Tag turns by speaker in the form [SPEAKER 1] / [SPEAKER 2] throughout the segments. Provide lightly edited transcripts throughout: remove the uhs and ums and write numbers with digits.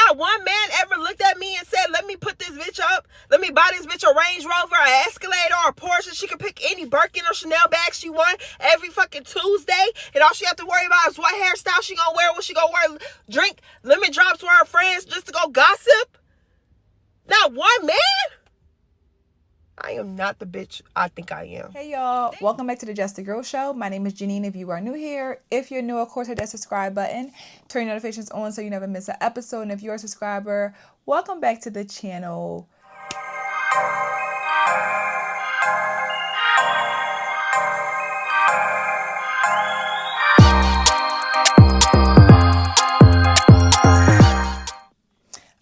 [SPEAKER 1] Not one man ever looked at me and said, let me put this bitch up. Let me buy this bitch a Range Rover, an Escalade, or a Porsche. She can pick any Birkin or Chanel bag she want every fucking Tuesday. And all she have to worry about is what hairstyle she gonna wear, what she gonna wear, drink lemon drops with her friends just to go gossip. Not one man. I am not the bitch I think I am.
[SPEAKER 2] Hey y'all, welcome back to the Just a Girl Show. My name is Janine. If you are new here, if you're new, of course, hit that subscribe button, turn your notifications on so you never miss an episode. And if you're a subscriber, welcome back to the channel.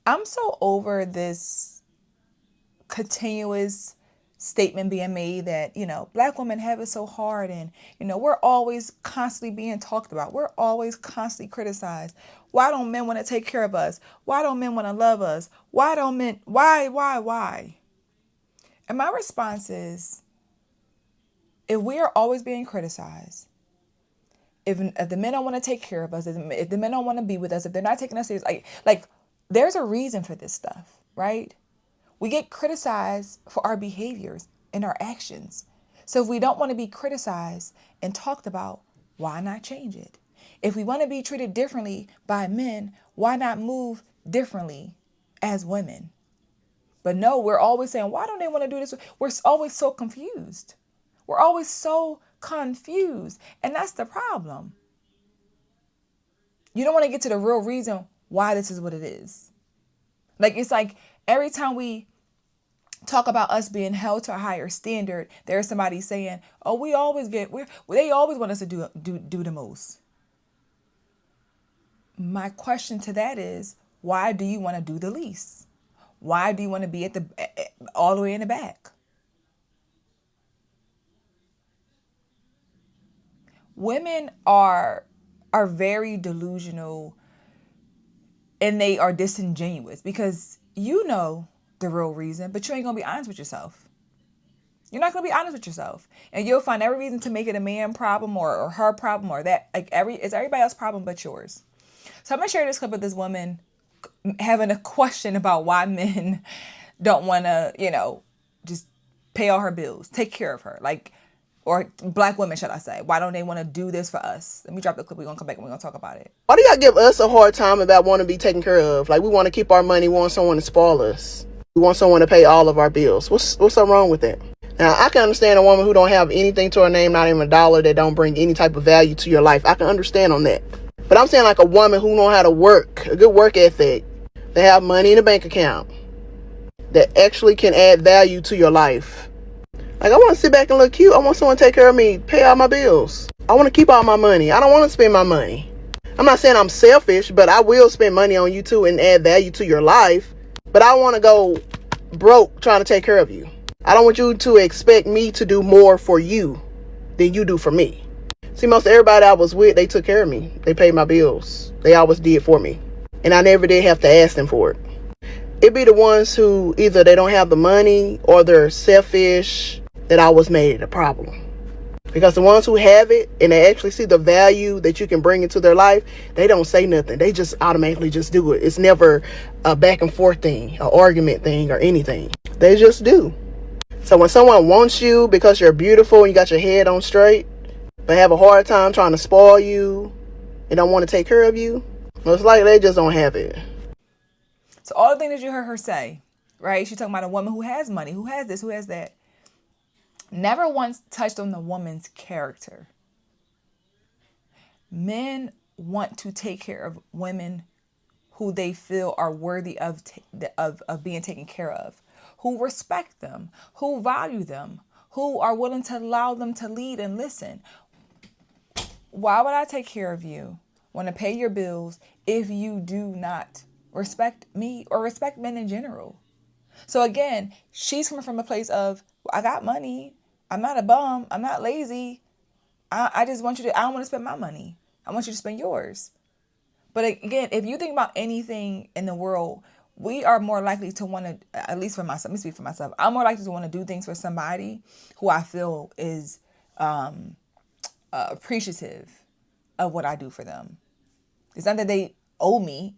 [SPEAKER 2] I'm so over this continuous statement being made that, Black women have it so hard and, we're always constantly being talked about. We're always constantly criticized. Why don't men want to take care of us? Why don't men want to love us? Why? And my response is, if we are always being criticized, if the men don't want to take care of us, if the men don't want to be with us, if they're not taking us serious, like there's a reason for this stuff, right? We get criticized for our behaviors and our actions. So if we don't want to be criticized and talked about, why not change it? If we want to be treated differently by men, why not move differently as women? But no, we're always saying, why don't they want to do this? We're always so confused. We're always so confused. And that's the problem. You don't want to get to the real reason why this is what it is. It's like every time we talk about us being held to a higher standard, there's somebody saying, "Oh, they always want us to do the most." My question to that is, why do you want to do the least? Why do you want to be all the way in the back? Women are very delusional, and they are disingenuous because the real reason, but you ain't gonna be honest with yourself. You're not gonna be honest with yourself, and you'll find every reason to make it a man problem or her problem or that it's everybody else's problem but yours. So I'm gonna share this clip of this woman having a question about why men don't want to, just pay all her bills, take care of her, or Black women, should I say? Why don't they want to do this for us? Let me drop the clip. We're going to come back and we're going to talk about it.
[SPEAKER 1] Why do y'all give us a hard time about wanting to be taken care of? We want to keep our money, we want someone to spoil us. We want someone to pay all of our bills. What's so wrong with that? Now, I can understand a woman who don't have anything to her name, not even a dollar, that don't bring any type of value to your life. I can understand on that. But I'm saying a woman who know how to work, a good work ethic, they have money in a bank account, that actually can add value to your life. I want to sit back and look cute. I want someone to take care of me, pay all my bills. I want to keep all my money. I don't want to spend my money. I'm not saying I'm selfish, but I will spend money on you too and add value to your life. But I want to go broke trying to take care of you. I don't want you to expect me to do more for you than you do for me. See, most everybody I was with, they took care of me. They paid my bills. They always did for me. And I never did have to ask them for it. It be the ones who either they don't have the money or they're selfish that always made it a problem. Because the ones who have it and they actually see the value that you can bring into their life, they don't say nothing. They just automatically just do it. It's never a back and forth thing, an argument thing, or anything. They just do. So when someone wants you because you're beautiful and you got your head on straight, but have a hard time trying to spoil you and don't want to take care of you, well, it's like they just don't have it.
[SPEAKER 2] So all the things that you heard her say, right? She's talking about a woman who has money, who has this, who has that. Never once touched on the woman's character. Men want to take care of women who they feel are worthy of being taken care of, who respect them, who value them, who are willing to allow them to lead and listen. Why would I take care of you, want to pay your bills, if you do not respect me or respect men in general? So again, she's coming from a place of, I got money. I'm not a bum. I'm not lazy. I just want you to, I don't want to spend my money. I want you to spend yours. But again, if you think about anything in the world, we are more likely to want to, at least for myself, let me speak for myself. I'm more likely to want to do things for somebody who I feel is appreciative of what I do for them. It's not that they owe me.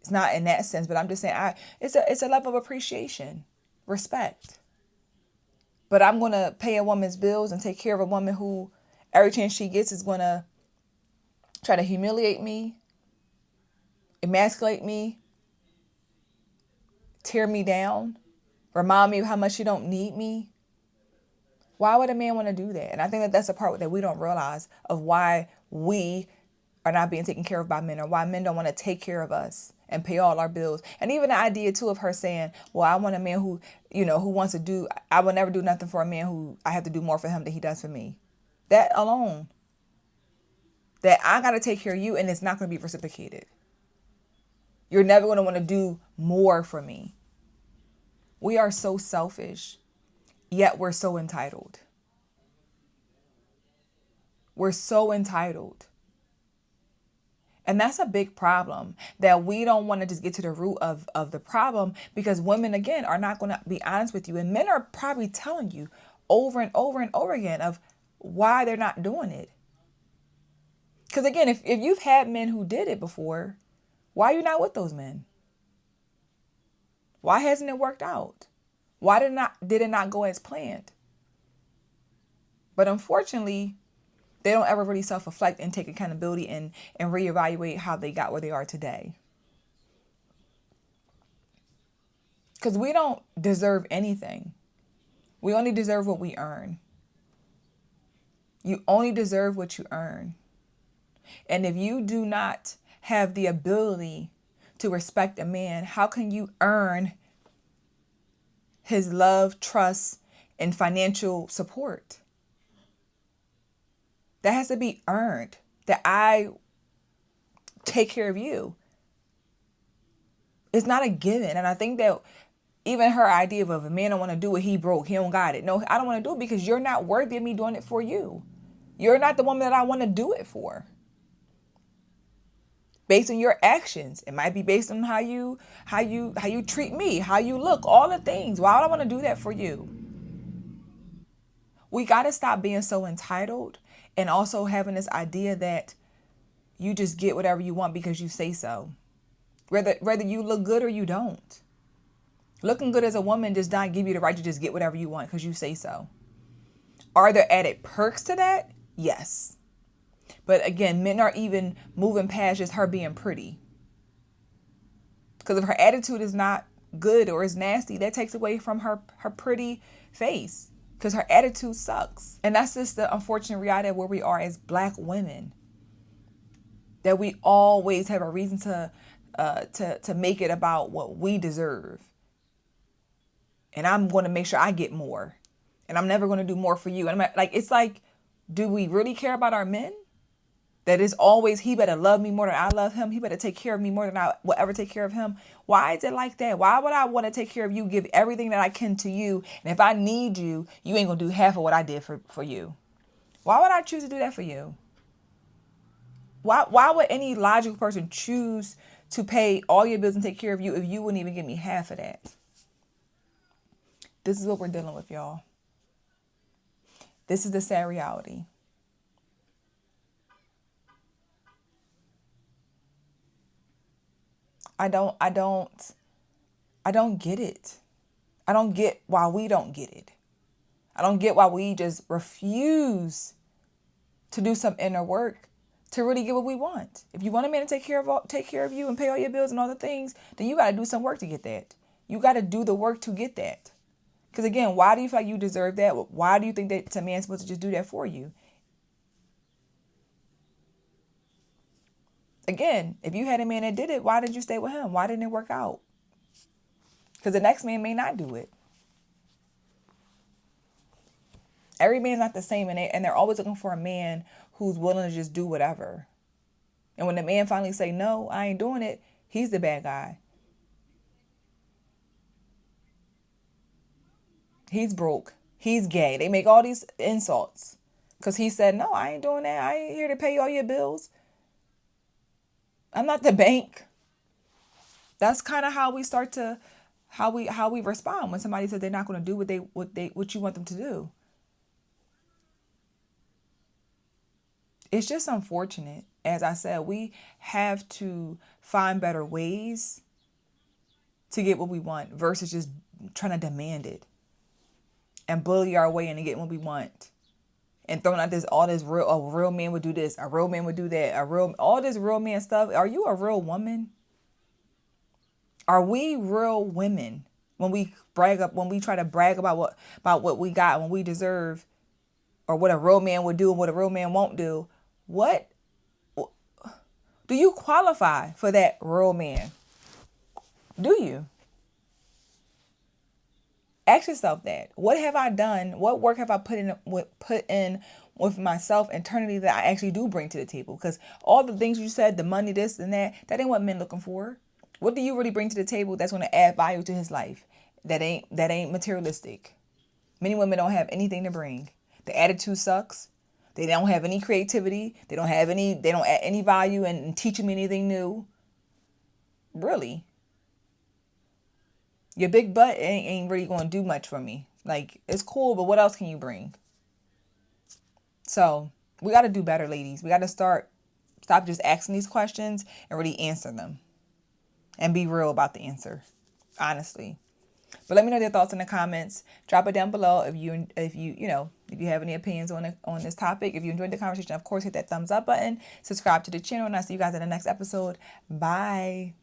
[SPEAKER 2] It's not in that sense, but I'm just saying it's a level of appreciation, respect. But I'm going to pay a woman's bills and take care of a woman who every chance she gets is going to try to humiliate me, emasculate me, tear me down, remind me of how much she don't need me. Why would a man want to do that? And I think that that's a part that we don't realize of why we are not being taken care of by men, or why men don't want to take care of us and pay all our bills. And even the idea too of her saying, well, I want a man who, who wants to do, I will never do nothing for a man who I have to do more for him than he does for me. That alone, that I got to take care of you and it's not going to be reciprocated. You're never going to want to do more for me. We are so selfish, yet we're so entitled. We're so entitled. And that's a big problem, that we don't want to just get to the root of the problem, because women, again, are not going to be honest with you. And men are probably telling you over and over and over again of why they're not doing it. Because again, if you've had men who did it before, why are you not with those men? Why hasn't it worked out? Why did it not go as planned? But unfortunately, they don't ever really self-reflect and take accountability and reevaluate how they got where they are today. Because we don't deserve anything. We only deserve what we earn. You only deserve what you earn. And if you do not have the ability to respect a man, how can you earn his love, trust, and financial support? That has to be earned, that I take care of you. It's not a given. And I think that even her idea of if a man don't want to do it, he broke, he don't got it. No, I don't want to do it because you're not worthy of me doing it for you. You're not the woman that I want to do it for. Based on your actions. It might be based on how you treat me, how you look, all the things. Why would I want to do that for you? We got to stop being so entitled, and also having this idea that you just get whatever you want because you say so. Whether you look good or you don't. Looking good as a woman does not give you the right to just get whatever you want because you say so. Are there added perks to that? Yes. But again, men are even moving past just her being pretty. Because if her attitude is not good or is nasty, that takes away from her pretty face. Because her attitude sucks. And that's just the unfortunate reality of where we are as Black women. That we always have a reason to make it about what we deserve. And I'm going to make sure I get more. And I'm never going to do more for you. And I'm like, it's like, do we really care about our men? That is always, he better love me more than I love him. He better take care of me more than I will ever take care of him. Why is it like that? Why would I want to take care of you, give everything that I can to you? And if I need you, you ain't going to do half of what I did for you. Why would I choose to do that for you? Why would any logical person choose to pay all your bills and take care of you if you wouldn't even give me half of that? This is what we're dealing with, y'all. This is the sad reality. I don't get it. I don't get why we don't get it. I don't get why we just refuse to do some inner work to really get what we want. If you want a man to take care of you and pay all your bills and all the things, then you got to do some work to get that. You got to do the work to get that. Because again, why do you feel like you deserve that? Why do you think that a man's supposed to just do that for you? Again, if you had a man that did it, why did you stay with him? Why didn't it work out? Because the next man may not do it. Every man's not the same, and they're always looking for a man who's willing to just do whatever. And when the man finally say, no, I ain't doing it, he's the bad guy. He's broke. He's gay. They make all these insults because he said, no, I ain't doing that. I ain't here to pay all your bills. I'm not the bank. That's kind of how we start to, how we respond when somebody says they're not going to do what you want them to do. It's just unfortunate. as I said, we have to find better ways to get what we want versus just trying to demand it and bully our way into getting what we want. And throwing out a real man would do this, a real man would do that, all this real man stuff. Are you a real woman? Are we real women when we try to brag about what we got, when we deserve, or what a real man would do and what a real man won't do? What do you qualify for that real man? Do you? Ask yourself that. What have I done? What work have I put in with myself internally that I actually do bring to the table? Because all the things you said, the money, this and that ain't what men looking for. What do you really bring to the table that's going to add value to his life? That ain't materialistic. Many women don't have anything to bring. The attitude sucks. They don't have any creativity. They don't add any value in teaching me anything new. Really. Your big butt ain't really going to do much for me. Like, it's cool, but what else can you bring? So we got to do better, ladies. We got to stop just asking these questions and really answer them. And be real about the answer, honestly. But let me know your thoughts in the comments. Drop it down below if you have any opinions on this topic. If you enjoyed the conversation, of course, hit that thumbs up button. Subscribe to the channel, and I'll see you guys in the next episode. Bye.